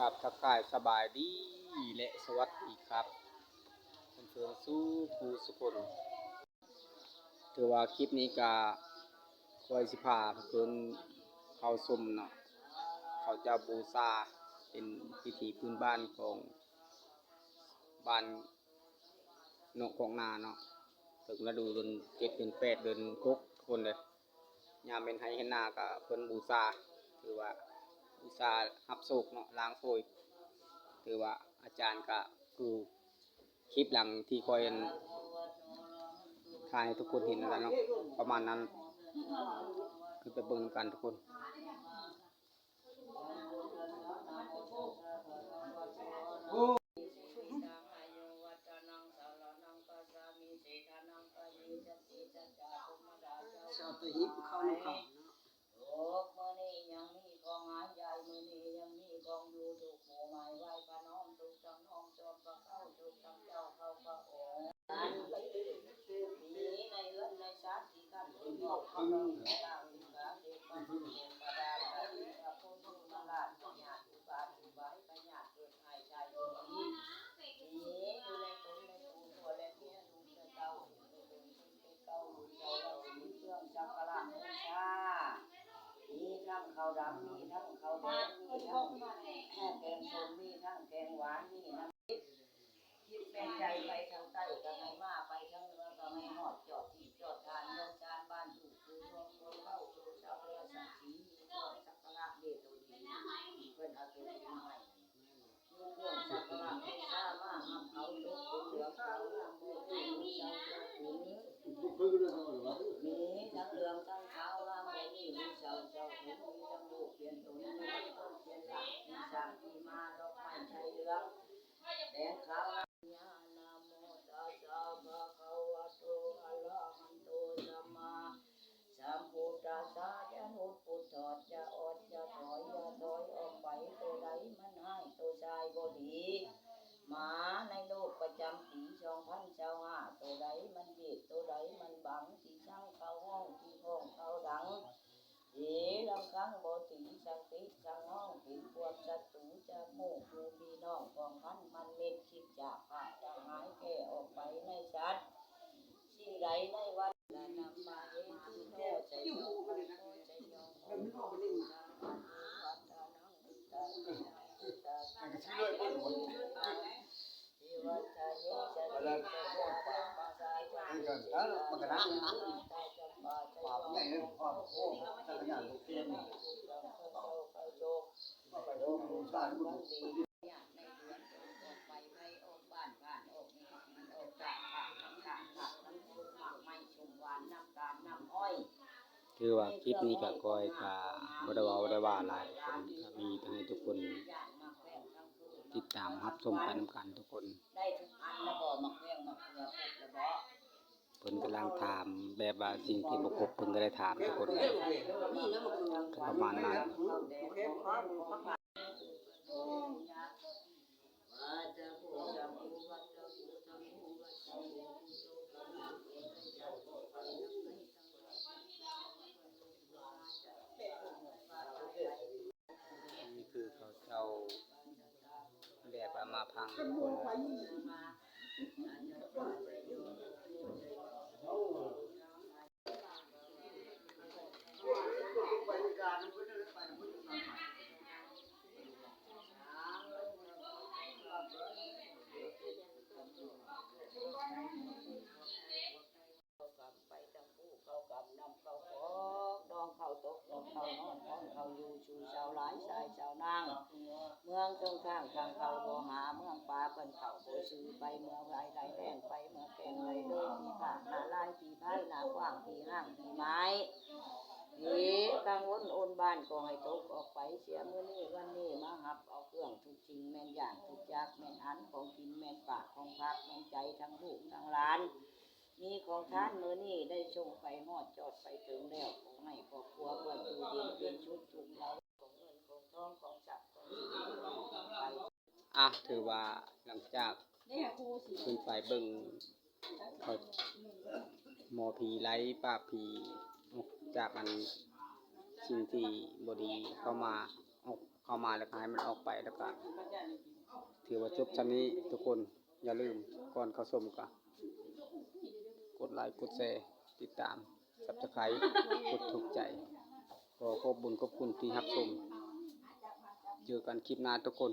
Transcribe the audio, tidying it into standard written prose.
ครับทักทายสบายดีและสวัสดีครับเพื่อนๆสู้ผู้สุคนถือว่าคลิปนี้ก็คอยสิพาเพื่อนเข้าชมเนาะเขาจะบูชาเป็นพิธีพื้นบ้านของบ้านเนาะของนาเนาะถึงฤดูเดือน7 เดือน 8 เดือน 6คนเลยยามเป็นไห้ให้นาก็เพิ่นบูชาถือว่าบูชารับโชคเนาะล้างโพยถือว่าอาจารย์ก็คือคลิปหลังที่คอยถ่ายให้ทุกคนเห็นแล้วเนาะประมาณนั้นคือไปเบิ่งกันทุกคนชาวตะหิบเข้าในเขาเนาะโลกมื้อนี้ยังมีของหายใหญ่มื้อนี้ยังมีของอยู่ถูกหมู่หมายไว้พระน้อมถูกทั้งน้องจอมพระเข้าถูกทั้งเจ้าเข้าพระองค์นี้ในเรือนในชาติที่กันถูกบอกพระน้องพระดาวอินทราเดชพระพุทธพระดาพระอินทร์พระพุทธพระราชพระญาติอุบาอุบายพระญาติเกิดหายใจอยู่นี้อยู่ในตนในตูตัวและเมียลูกและเต้าอยู่ในตนเป็นเต้าลูกเต้าเรามีเครื่องจักรราชบูชามีทั้งข้าวดำมีทั้งข้าวแดงมีทั้งแกงส้มมีทั้งแกงหวานมีน้ำคิดแม่ใจไปทางใต้ก็ให้มาไปทางเหนือก็ให้หอดจอดที่จอดทานเมืองจานบ้านถูกคือรวมคนเข้าสู่ชาวเรือสักขีมีเครื่องสักการะเดชโดดีเพิ่นเอาตัวนี้มาให้มีเครื่องสักการะบูชามาหับเอาตกเป็นเหลืองขาวงามโมกุฎบูชาถึงมีทั้งเหลืองทั้งขาวงามโมกุฎบูชาเจ้าถึงมีทั้งลูกเปลี่ยนตนมีต้นเปลี่ยนหลักมีสามปีมาดอกไม้ไทยเหลืองแดงขาวนะโมตัสสะภะคะวะโตอะระหะโตสัมมาสัมพุทธัสสะยะนุพุทธอดจะอดจะถอยอย่าถอยออกไปตัวใดมันให้ตัวชายบ่ดีหมาในโลกประจำปี2025ตัวใดมันเด็กตัวใดมันบังที่ช่างเข้าห้องที่ห้องเข้าดังลำครั้งบ่ตีสังติสังห้องเป็นพวกศัตรูจะโมกดูพี่น้องของพันมันเม็ดคิดจากขาดจะหายแก่ออกไปในชัดสิ่งใดในวันละนำมาเองที่โน่ใจยองโน่ใจยองโน่วัดนังอุตตะอุตตะที่วัดทะเยจะเรียกจะโมกปังปัสสะจะเรียกจะมันกระด้างนะป่าใหญ่เลยพ่อโอ้จักรยานลูกเตี้ยนี่ไปโจกบ้านมันดีเนี่ยในเดือนออกไปไปออกบ้านออกนี่มันออกจากน้ำตาลน้ำส้มหมากไม้ชมหวานน้ำตาลน้ำอ้อยคือว่าคลิปนี้ก็คอยก็บ่ได้ว่าหลายคนก็มีให้ทุกคนติดตามรับชมไปนำกันทุกคนได้ทุกอันแล้วก็มักแว้งมักเกลือพวกแล้วบ่เพิ่นกำลังถามแบบว่าสิ่งที่บ่ครบเพิ่นก็ได้ถามทุกคนประมาณนั้นนี่คือเขาเจ้าแบบว่ามาพังทุกคนเขาอยู่ชูชาวหลายชายชาวนางเมืองตรงข้างทางเขาบ่หาเมืองป่าเพิ่นเขาบ่ซื้อไปเมืองไรไหลแรงไปเมืองแก่งไรเลยปีผ่าหน้าลายปีไผ่หน้ากว้างปีห้างปีไม้กังวลโอนบ้านก็ให้ตกออกไปเสียมื้อนี้วันนี้มาหับเอาเครื่องทุกสิ่งแม่นอย่างทุกอย่างแม่นอันของกินแม่นปากของพักแม่นใจทั้งลูกทั้งหลานมีของท่านมื้อนี้ได้ชงไปฮอดจอดไปถึงแล้วขอให้ครอบครัวเพิ่นอยู่ดีเป็นชุดทุกเราของเงินของทองของจักรของไปถือว่าหลังจากขึ้นไปเบิ่งเขาหมอผีไล่ป้าผีออกจากอันสิ่งที่บ่ดีเข้ามา เข้ามาแล้วก็ให้มันออกไปแล้วก็ถือว่าจบชั้นนี้ทุกคนอย่าลืมก่อนเข้าชมก็กดไลค์กดแชร์ติดตาม Subscribe กดถูกใจขอขอบคุญขอบคุณที่รับชมเจอกันคลิปหน้าทุกคน